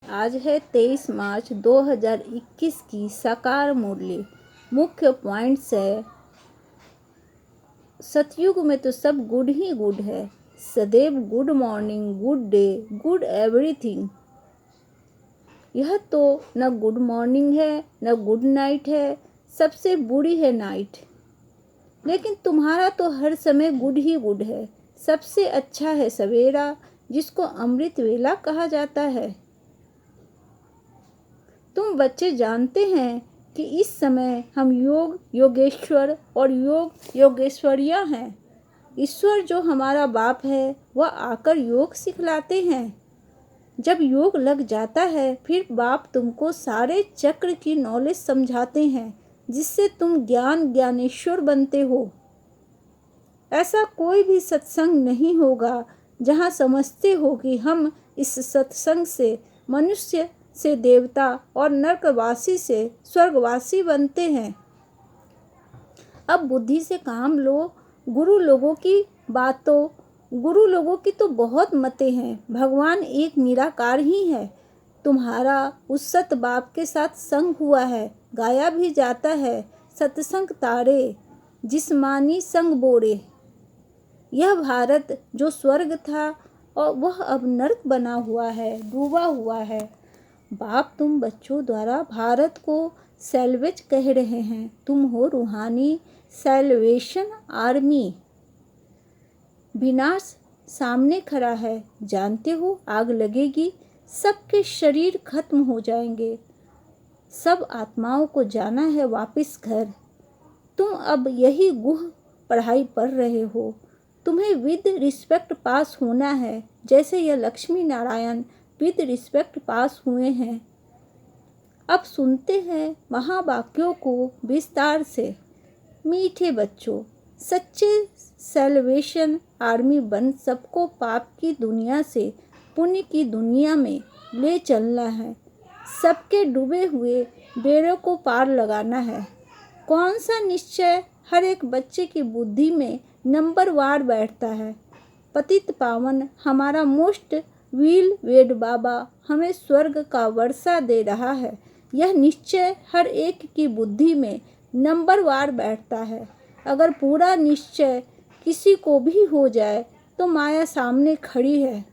आज है 23 मार्च 2021 की साकार मुरली। मुख्य पॉइंट्स है, सतयुग में तो सब गुड ही गुड है। सदैव good morning, good day, good everything. यह तो न गुड मॉर्निंग है न गुड नाइट है, सबसे बुरी है नाइट। लेकिन तुम्हारा तो हर समय गुड ही गुड है। सबसे अच्छा है सवेरा, जिसको अमृत वेला कहा जाता है। तुम बच्चे जानते हैं कि इस समय हम योग योगेश्वर और योग योगेश्वरियाँ हैं। ईश्वर जो हमारा बाप है वह आकर योग सिखलाते हैं। जब योग लग जाता है फिर बाप तुमको सारे चक्र की नॉलेज समझाते हैं, जिससे तुम ज्ञानेश्वर बनते हो। ऐसा कोई भी सत्संग नहीं होगा जहाँ समझते हो कि हम इस सत्संग से मनुष्य से देवता और नरकवासी से स्वर्गवासी बनते हैं। अब बुद्धि से काम लो। गुरु लोगों की तो बहुत मतें हैं। भगवान एक निराकार ही है। तुम्हारा उस सत बाप के साथ संग हुआ है, गाया भी जाता है, सत्संग तारे जिस्मानी संग बोरे। यह भारत जो स्वर्ग था और वह अब नर्क बना हुआ है, डूबा हुआ है। बाप तुम बच्चों द्वारा भारत को सैल्वेज कह रहे हैं। तुम हो रूहानी सैल्वेशन आर्मी। विनाश सामने खड़ा है, जानते हो आग लगेगी, सबके शरीर खत्म हो जाएंगे, सब आत्माओं को जाना है वापस घर। तुम अब यही गुह पढ़ाई पढ़ रहे हो। तुम्हें विद रिस्पेक्ट पास होना है, जैसे यह लक्ष्मी नारायण विद रिस्पेक्ट पास हुए हैं। अब सुनते हैं महावाक्यों को विस्तार से। मीठे बच्चों, सच्चे सैल्वेशन आर्मी बन सबको पाप की दुनिया से पुण्य की दुनिया में ले चलना है। सबके डूबे हुए बेड़ों को पार लगाना है। कौन सा निश्चय हर एक बच्चे की बुद्धि में नंबर वार बैठता है। पतित पावन हमारा मोस्ट व्हील वेड बाबा हमें स्वर्ग का वर्षा दे रहा है। यह निश्चय हर एक की बुद्धि में नंबर वार बैठता है। अगर पूरा निश्चय किसी को भी हो जाए तो माया सामने खड़ी है।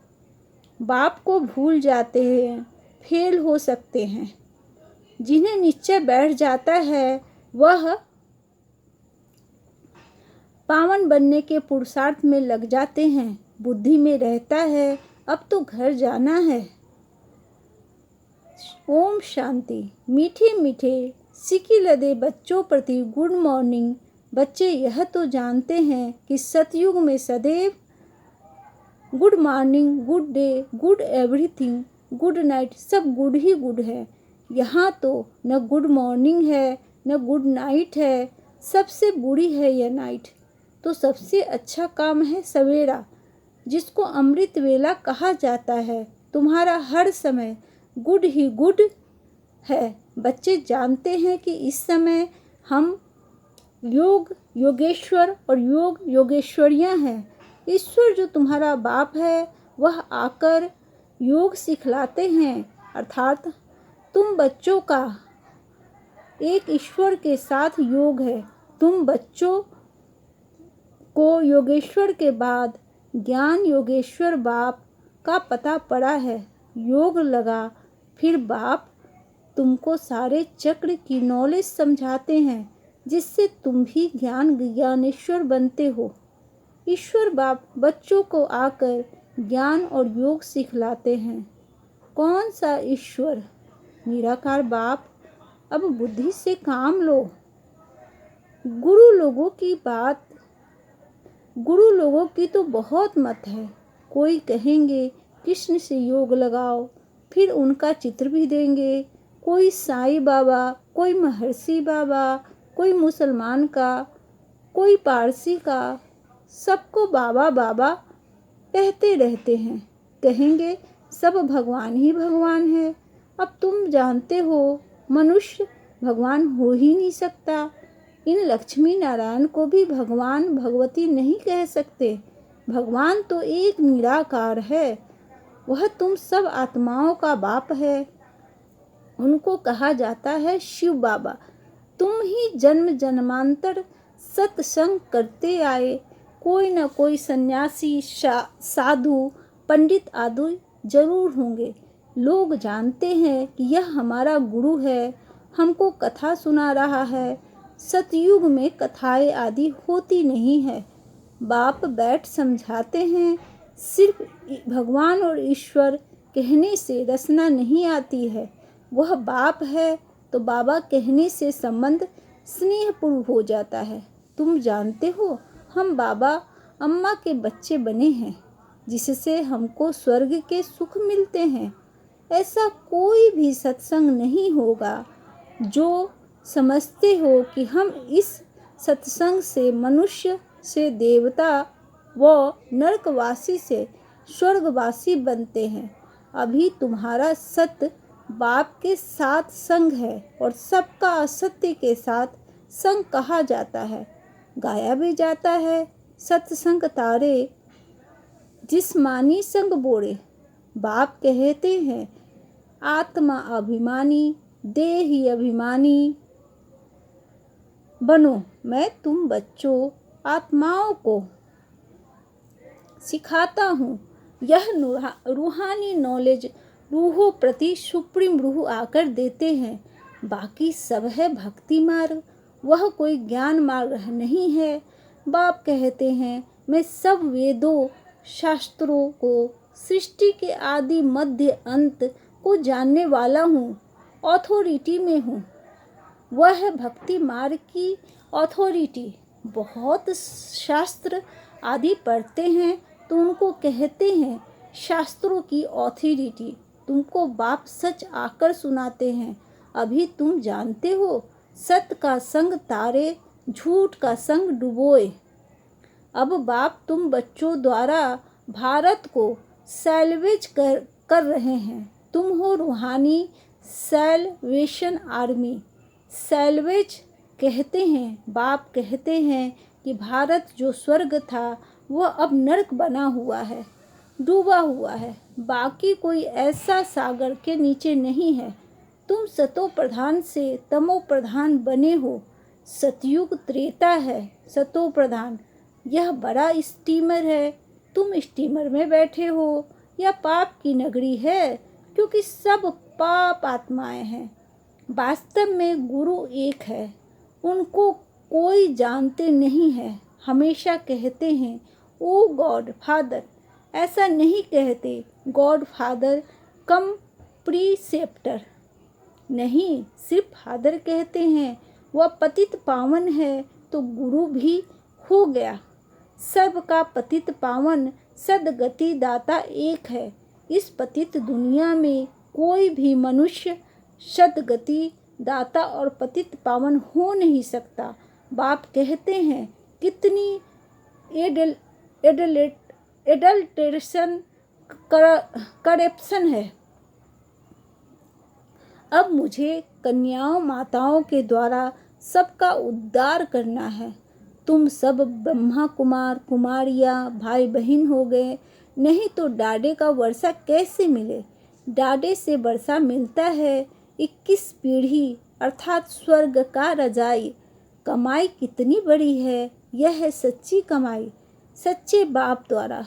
बाप को भूल जाते हैं, फेल हो सकते हैं। जिन्हें निश्चय बैठ जाता है वह पावन बनने के पुरुषार्थ में लग जाते हैं। बुद्धि में रहता है अब तो घर जाना है। ओम शांति। मीठे मीठे सिकी लदे बच्चों प्रति गुड मॉर्निंग। बच्चे यह तो जानते हैं कि सतयुग में सदैव good morning, good day, good everything, good night, सब गुड ही गुड है। यहाँ तो न गुड मॉर्निंग है न गुड नाइट है, सबसे बुरी है यह नाइट। तो सबसे अच्छा काम है सवेरा, जिसको अमृत वेला कहा जाता है। तुम्हारा हर समय गुड ही गुड है। बच्चे जानते हैं कि इस समय हम योग योगेश्वर और योग योगेश्वरियाँ हैं। ईश्वर जो तुम्हारा बाप है वह आकर योग सिखलाते हैं। अर्थात तुम बच्चों का एक ईश्वर के साथ योग है। तुम बच्चों को योगेश्वर के बाद ज्ञान योगेश्वर बाप का पता पड़ा है। योग लगा फिर बाप तुमको सारे चक्र की नॉलेज समझाते हैं, जिससे तुम भी ज्ञानेश्वर बनते हो। ईश्वर बाप बच्चों को आकर ज्ञान और योग सिखलाते हैं। कौन सा ईश्वर? निराकार बाप। अब बुद्धि से काम लो। गुरु लोगों की तो बहुत मत है। कोई कहेंगे कृष्ण से योग लगाओ, फिर उनका चित्र भी देंगे। कोई साईं बाबा, कोई महर्षि बाबा, कोई मुसलमान का, कोई पारसी का, सबको बाबा बाबा कहते रहते हैं। कहेंगे सब भगवान ही भगवान है। अब तुम जानते हो मनुष्य भगवान हो ही नहीं सकता। इन लक्ष्मी नारायण को भी भगवान भगवती नहीं कह सकते। भगवान तो एक निराकार है। वह तुम सब आत्माओं का बाप है। उनको कहा जाता है शिव बाबा। तुम ही जन्म जन्मांतर सत्संग करते आए। कोई न कोई सन्यासी, साधु, पंडित आदि जरूर होंगे। लोग जानते हैं कि यह हमारा गुरु है, हमको कथा सुना रहा है। सतयुग में कथाएं आदि होती नहीं है। बाप बैठ समझाते हैं। सिर्फ भगवान और ईश्वर कहने से रचना नहीं आती है। वह बाप है तो बाबा कहने से संबंध स्नेहपूर्ण हो जाता है। तुम जानते हो, हम बाबा अम्मा के बच्चे बने हैं, जिससे हमको स्वर्ग के सुख मिलते हैं। ऐसा कोई भी सत्संग नहीं होगा जो समझते हो कि हम इस सत्संग से मनुष्य से देवता व नरकवासी से स्वर्गवासी बनते हैं। अभी तुम्हारा सत्य बाप के साथ संग है और सबका असत्य के साथ संग कहा जाता है, गाया भी जाता है। सत्संग तारे जिस्मानी संग बोरे। बाप कहते हैं आत्मा अभिमानी, देही अभिमानी बनो। मैं तुम बच्चों आत्माओं को सिखाता हूँ। यह रूहानी नॉलेज रूहों प्रति सुप्रीम रूह आकर देते हैं। बाकी सब है भक्ति मार्ग, वह कोई ज्ञान मार्ग नहीं है। बाप कहते हैं मैं सब वेदों शास्त्रों को, सृष्टि के आदि मध्य अंत को जानने वाला हूँ, अथॉरिटी में हूँ। वह है भक्ति मार्ग की अथॉरिटी। बहुत शास्त्र आदि पढ़ते हैं तो उनको कहते हैं शास्त्रों की अथॉरिटी। तुमको बाप सच आकर सुनाते हैं। अभी तुम जानते हो, सत्य का संग तारे, झूठ का संग डुबोए। अब बाप तुम बच्चों द्वारा भारत को सैल्वेज कर रहे हैं। तुम हो रूहानी सैल्वेशन आर्मी। सैल्वेज कहते हैं, बाप कहते हैं कि भारत जो स्वर्ग था वह अब नरक बना हुआ है, डूबा हुआ है। बाकी कोई ऐसा सागर के नीचे नहीं है। तुम सतो प्रधान से तमो प्रधान बने हो। सतयुग त्रेता है, सतो प्रधान। यह बड़ा स्टीमर है, तुम स्टीमर में बैठे हो। यह पाप की नगरी है, क्योंकि सब पाप आत्माएं हैं। वास्तव में गुरु एक है, उनको कोई जानते नहीं है। हमेशा कहते हैं ओ गॉड फादर। ऐसा नहीं कहते गॉड फादर कम प्रीसेप्टर, नहीं, सिर्फ फादर कहते हैं। वह पतित पावन है तो गुरु भी हो गया। सबका पतित पावन सदगति दाता एक है। इस पतित दुनिया में कोई भी मनुष्य सदगति दाता और पतित पावन हो नहीं सकता। बाप कहते हैं कितनी एडल्ट्रेशन करप्शन है। अब मुझे कन्याओं माताओं के द्वारा सबका उद्धार करना है। तुम सब ब्रह्मा कुमार कुमारियाँ भाई बहन हो गए, नहीं तो डाडे का वर्षा कैसे मिले। डाडे से वर्षा मिलता है 21 पीढ़ी अर्थात स्वर्ग का रजाई। कमाई कितनी बड़ी है, यह है सच्ची कमाई सच्चे बाप द्वारा।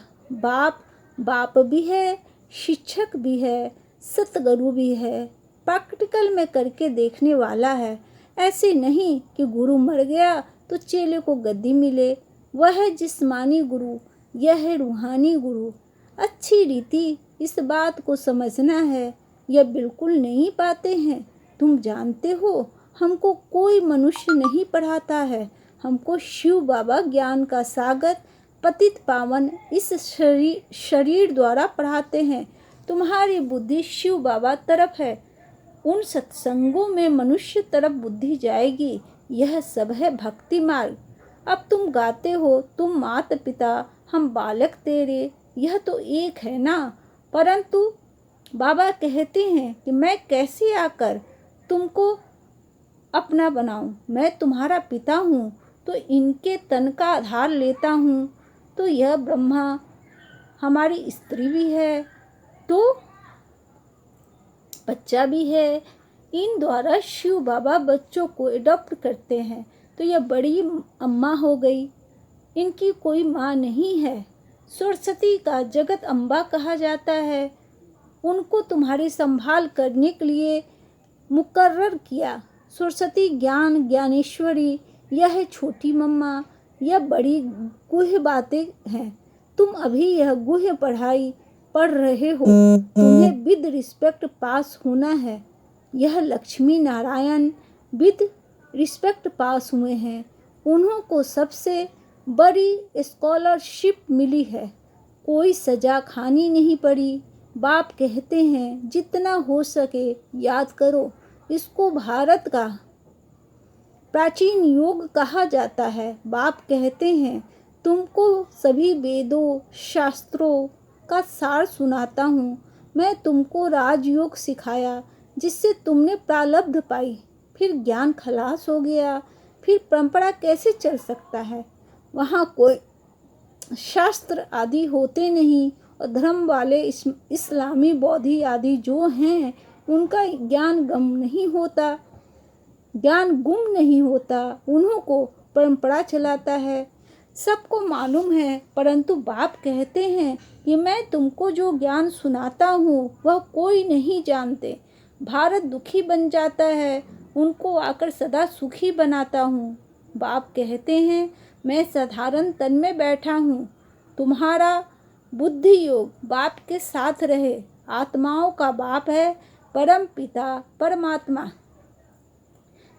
बाप भी है, शिक्षक भी है, सतगुरु भी है, प्रैक्टिकल में करके देखने वाला है। ऐसे नहीं कि गुरु मर गया तो चेले को गद्दी मिले। वह है जिस्मानी गुरु, यह है रूहानी गुरु। अच्छी रीति इस बात को समझना है, यह बिल्कुल नहीं पाते हैं। तुम जानते हो, हमको कोई मनुष्य नहीं पढ़ाता है, हमको शिव बाबा ज्ञान का सागर पतित पावन इस शरीर द्वारा पढ़ाते हैं। तुम्हारी बुद्धि शिव बाबा तरफ है, उन सत्संगों में मनुष्य तरफ बुद्धि जाएगी। यह सब है भक्ति मार्ग। अब तुम गाते हो तुम माता पिता हम बालक तेरे, यह तो एक है ना। परंतु बाबा कहते हैं कि मैं कैसे आकर तुमको अपना बनाऊं। मैं तुम्हारा पिता हूँ तो इनके तन का आधार लेता हूँ। तो यह ब्रह्मा हमारी स्त्री भी है, तो बच्चा भी है। इन द्वारा शिव बाबा बच्चों को एडॉप्ट करते हैं। तो यह बड़ी अम्मा हो गई, इनकी कोई माँ नहीं है। सरस्वती का जगत अम्बा कहा जाता है। उनको तुम्हारी संभाल करने के लिए मुकर्रर किया। सरस्वती ज्ञान ज्ञानेश्वरी, यह है छोटी मम्मा। यह बड़ी गुह्य बातें हैं। तुम अभी यह गुह्य पढ़ाई पढ़ रहे हो, तुम्हें विद रिस्पेक्ट पास होना है। यह लक्ष्मी नारायण विद रिस्पेक्ट पास हुए हैं। उन्हों को सबसे बड़ी स्कॉलरशिप मिली है। कोई सजा खानी नहीं पड़ी। बाप कहते हैं जितना हो सके याद करो। इसको भारत का प्राचीन योग कहा जाता है। बाप कहते हैं तुमको सभी वेदों शास्त्रों का सार सुनाता हूँ। मैं तुमको राजयोग सिखाया जिससे तुमने प्रारब्ध पाई। फिर ज्ञान खलास हो गया, फिर परंपरा कैसे चल सकता है? वहाँ कोई शास्त्र आदि होते नहीं और धर्म वाले इस्लामी बौद्धि आदि जो हैं उनका ज्ञान गुम नहीं होता। उन्हों को परंपरा चलाता है। सबको मालूम है, परंतु बाप कहते हैं कि मैं तुमको जो ज्ञान सुनाता हूँ वह कोई नहीं जानते। भारत दुखी बन जाता है, उनको आकर सदा सुखी बनाता हूँ। बाप कहते हैं मैं साधारण तन में बैठा हूँ। तुम्हारा बुद्धि योग बाप के साथ रहे। आत्माओं का बाप है परम पिता परमात्मा।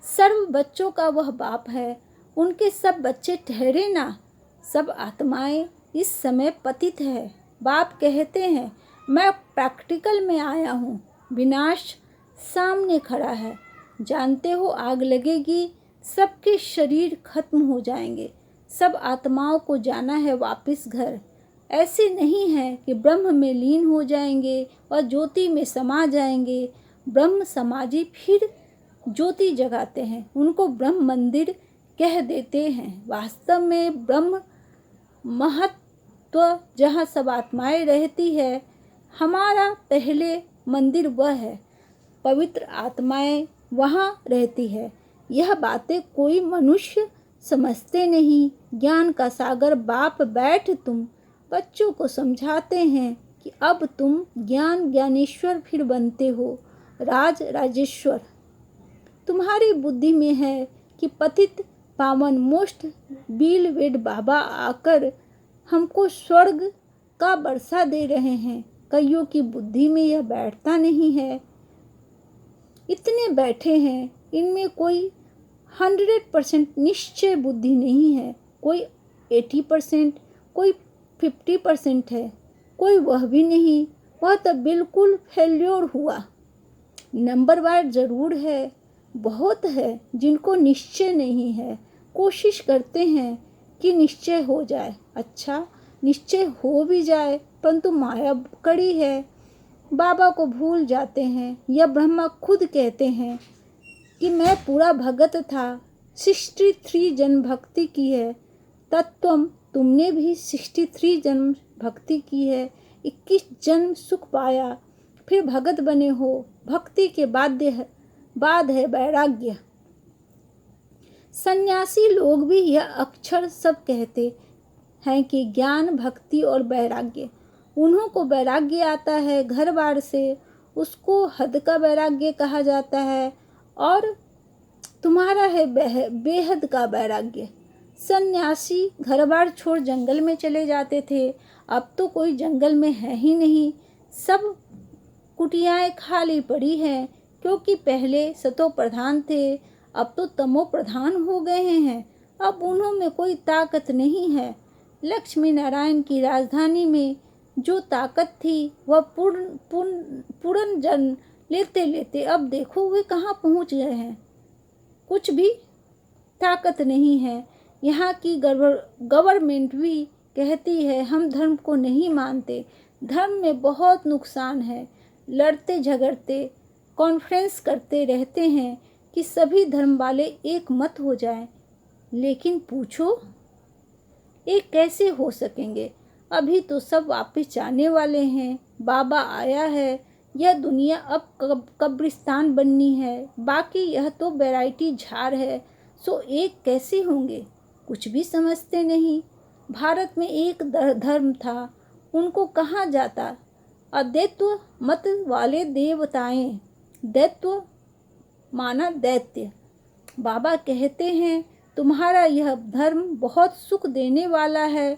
सर्व बच्चों का वह बाप है। उनके सब बच्चे ठहरे ना। सब आत्माएं इस समय पतित है। बाप कहते हैं मैं प्रैक्टिकल में आया हूँ। विनाश सामने खड़ा है। जानते हो आग लगेगी, सबके शरीर खत्म हो जाएंगे। सब आत्माओं को जाना है वापस घर। ऐसे नहीं है कि ब्रह्म में लीन हो जाएंगे और ज्योति में समा जाएंगे। ब्रह्म समाधि फिर ज्योति जगाते हैं, उनको ब्रह्म मंदिर कह देते हैं। वास्तव में ब्रह्म महत्व जहाँ सब आत्माएं रहती है, हमारा पहले मंदिर वह है। पवित्र आत्माएं वहाँ रहती है। यह बातें कोई मनुष्य समझते नहीं। ज्ञान का सागर बाप बैठ तुम बच्चों को समझाते हैं कि अब तुम ज्ञान ज्ञानेश्वर फिर बनते हो, राज राजेश्वर। तुम्हारी बुद्धि में है कि पतित पावन मोस्ट बील वेड बाबा आकर हमको स्वर्ग का बरसा दे रहे हैं। कईयों की बुद्धि में यह बैठता नहीं है। इतने बैठे हैं, इनमें कोई 100% निश्चय बुद्धि नहीं है। कोई 80%, कोई 50% है, कोई वह भी नहीं। वह तो बिल्कुल फेल्योर हुआ। नंबरवार जरूर है, बहुत है जिनको निश्चय नहीं है। कोशिश करते हैं कि निश्चय हो जाए। अच्छा, निश्चय हो भी जाए परंतु माया कड़ी है, बाबा को भूल जाते हैं। यह ब्रह्मा खुद कहते हैं कि मैं पूरा भगत था। 63 जन्म भक्ति की है। तत्वम तुमने भी 63 जन्म भक्ति की है। 21 जन्म सुख पाया, फिर भगत बने हो। भक्ति के बाद है वैराग्य। सन्यासी लोग भी यह अक्षर सब कहते हैं कि ज्ञान भक्ति और वैराग्य। उन्हों को वैराग्य आता है घर बार से, उसको हद का वैराग्य कहा जाता है। और तुम्हारा है बेहद का वैराग्य। सन्यासी घर बार छोड़ जंगल में चले जाते थे। अब तो कोई जंगल में है ही नहीं। सब कुटियाएं खाली पड़ी हैं, क्योंकि पहले सतो प्रधान थे, अब तो तमो प्रधान हो गए हैं। अब उन्हों में कोई ताकत नहीं है। लक्ष्मी नारायण की राजधानी में जो ताकत थी वह पूर्ण जन्म लेते लेते अब देखो वे कहाँ पहुँच गए हैं। कुछ भी ताकत नहीं है। यहाँ की गवर्नमेंट भी कहती है हम धर्म को नहीं मानते। धर्म में बहुत नुकसान है। लड़ते झगड़ते कॉन्फ्रेंस करते रहते हैं कि सभी धर्म वाले एक मत हो जाएं। लेकिन पूछो ये कैसे हो सकेंगे? अभी तो सब वापस जाने वाले हैं। बाबा आया है, यह दुनिया अब कब्रिस्तान बननी है, बाकी यह तो वैरायटी झाड़ है, सो एक कैसे होंगे? कुछ भी समझते नहीं। भारत में एक धर्म था, उनको कहाँ जाता? अद्वैत मत वाले देवताएं, दैत्य माना दैत्य। बाबा कहते हैं तुम्हारा यह धर्म बहुत सुख देने वाला है।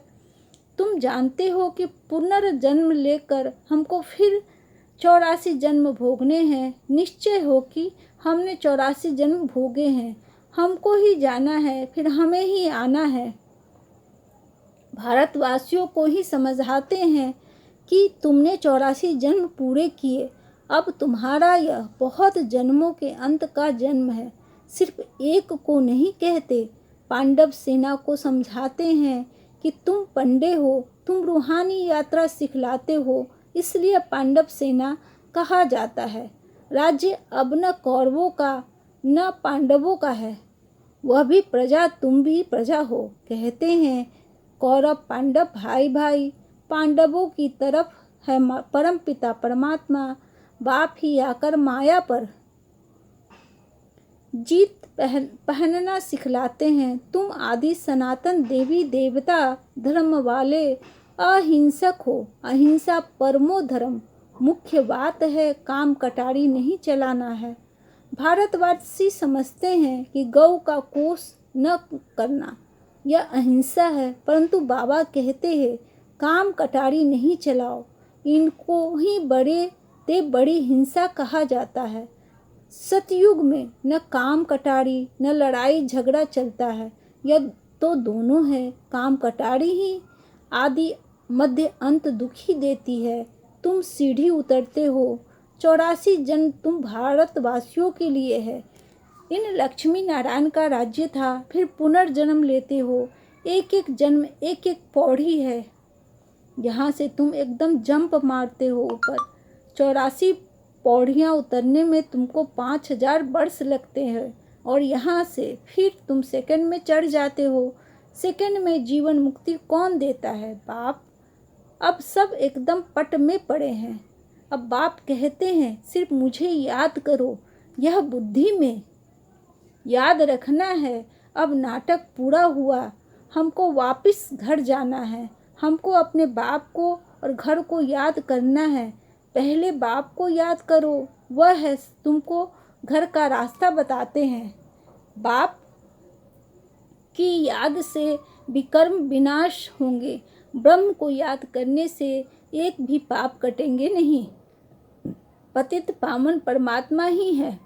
तुम जानते हो कि पुनर्जन्म लेकर हमको फिर 84 जन्म भोगने हैं। निश्चय हो कि हमने 84 जन्म भोगे हैं, हमको ही जाना है, फिर हमें ही आना है। भारतवासियों को ही समझाते हैं कि तुमने 84 जन्म पूरे किए, अब तुम्हारा यह बहुत जन्मों के अंत का जन्म है। सिर्फ एक को नहीं कहते, पांडव सेना को समझाते हैं कि तुम पंडे हो, तुम रूहानी यात्रा सिखलाते हो, इसलिए पांडव सेना कहा जाता है। राज्य अब न कौरवों का न पांडवों का है, वह भी प्रजा, तुम भी प्रजा हो। कहते हैं कौरव पांडव भाई भाई, पांडवों की तरफ है परम पिता परमात्मा, बाप ही आकर माया पर जीत पहनना सिखलाते हैं। तुम आदि सनातन देवी देवता धर्म वाले अहिंसक हो, अहिंसा परमो धर्म। मुख्य बात है काम कटारी नहीं चलाना है। भारतवासी समझते हैं कि गौ का कोष न करना यह अहिंसा है, परंतु बाबा कहते हैं काम कटारी नहीं चलाओ, इनको ही बड़े ते बड़ी हिंसा कहा जाता है। सतयुग में न काम कटारी न लड़ाई झगड़ा चलता है, यह तो दोनों है। काम कटारी ही आदि मध्य अंत दुखी देती है। तुम सीढ़ी उतरते हो, 84 जन्म तुम भारतवासियों के लिए है। इन लक्ष्मी नारायण का राज्य था, फिर पुनर्जन्म लेते हो, एक एक जन्म एक एक पौड़ी है। यहाँ से तुम एकदम जंप मारते हो ऊपर। 84 पौड़ियाँ उतरने में तुमको 5000 वर्ष लगते हैं, और यहाँ से फिर तुम सेकंड में चढ़ जाते हो। सेकंड में जीवन मुक्ति कौन देता है? बाप। अब सब एकदम पट में पड़े हैं। अब बाप कहते हैं सिर्फ मुझे याद करो, यह बुद्धि में याद रखना है। अब नाटक पूरा हुआ, हमको वापस घर जाना है। हमको अपने बाप को और घर को याद करना है। पहले बाप को याद करो, वह है तुमको घर का रास्ता बताते हैं। बाप की याद से विकर्म विनाश होंगे। ब्रह्म को याद करने से एक भी पाप कटेंगे नहीं। पतित पावन परमात्मा ही है,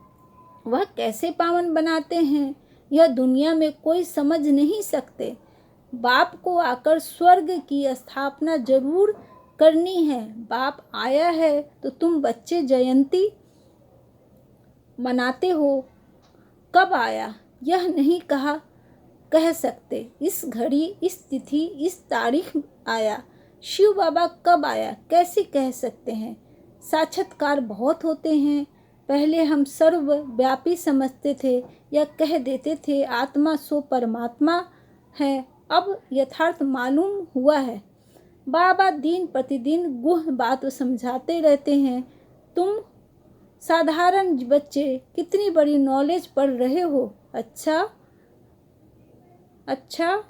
वह कैसे पावन बनाते हैं यह दुनिया में कोई समझ नहीं सकते। बाप को आकर स्वर्ग की स्थापना जरूर करनी है। बाप आया है तो तुम बच्चे जयंती मनाते हो। कब आया यह नहीं कह सकते। इस घड़ी, इस तिथि, इस तारीख आया। शिव बाबा कब आया कैसे कह सकते हैं? साक्षात्कार बहुत होते हैं। पहले हम सर्वव्यापी समझते थे या कह देते थे आत्मा सो परमात्मा है, अब यथार्थ मालूम हुआ है। बाबा दिन प्रतिदिन गुह बात समझाते रहते हैं। तुम साधारण बच्चे कितनी बड़ी नॉलेज पढ़ रहे हो। अच्छा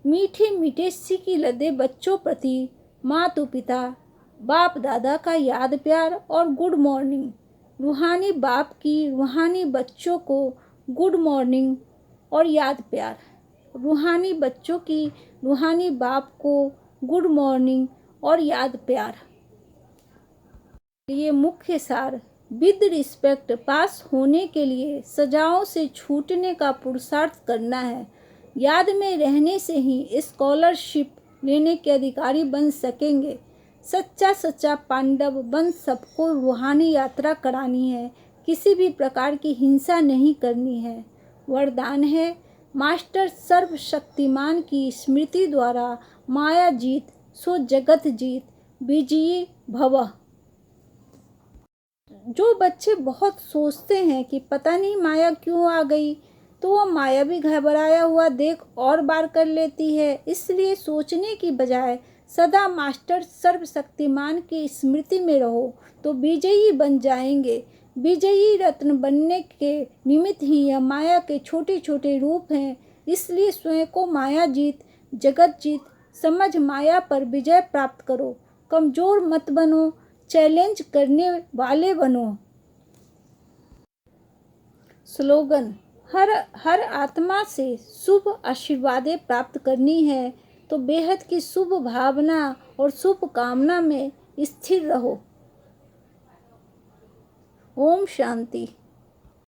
मीठे मीठे सीखी लदे बच्चों प्रति माता पिता बाप दादा का याद प्यार और गुड मॉर्निंग। रूहानी बाप की रूहानी बच्चों को गुड मॉर्निंग और याद प्यार। रूहानी बच्चों की रूहानी बाप को गुड मॉर्निंग और याद प्यार। ये मुख्य सार विद रिस्पेक्ट पास होने के लिए सजाओं से छूटने का पुरुषार्थ करना है। याद में रहने से ही स्कॉलरशिप लेने के अधिकारी बन सकेंगे। सच्चा पांडव बन सबको रूहानी यात्रा करानी है। किसी भी प्रकार की हिंसा नहीं करनी है। वरदान है मास्टर सर्वशक्तिमान की स्मृति द्वारा माया जीत सो जगत जीत विजयी भव। जो बच्चे बहुत सोचते हैं कि पता नहीं माया क्यों आ गई, तो वह माया भी घबराया हुआ देख और बार कर लेती है। इसलिए सोचने की बजाय सदा मास्टर सर्वशक्तिमान की स्मृति में रहो तो विजयी बन जाएंगे। विजयी रत्न बनने के निमित्त ही यह माया के छोटे छोटे रूप हैं। इसलिए स्वयं को माया जीत, जगत जीत समझ माया पर विजय प्राप्त करो। कमजोर मत बनो, चैलेंज करने वाले बनो। स्लोगन: हर आत्मा से शुभ आशीर्वादें प्राप्त करनी है तो बेहद की शुभ भावना और शुभ कामना में स्थिर रहो। ओम शांति।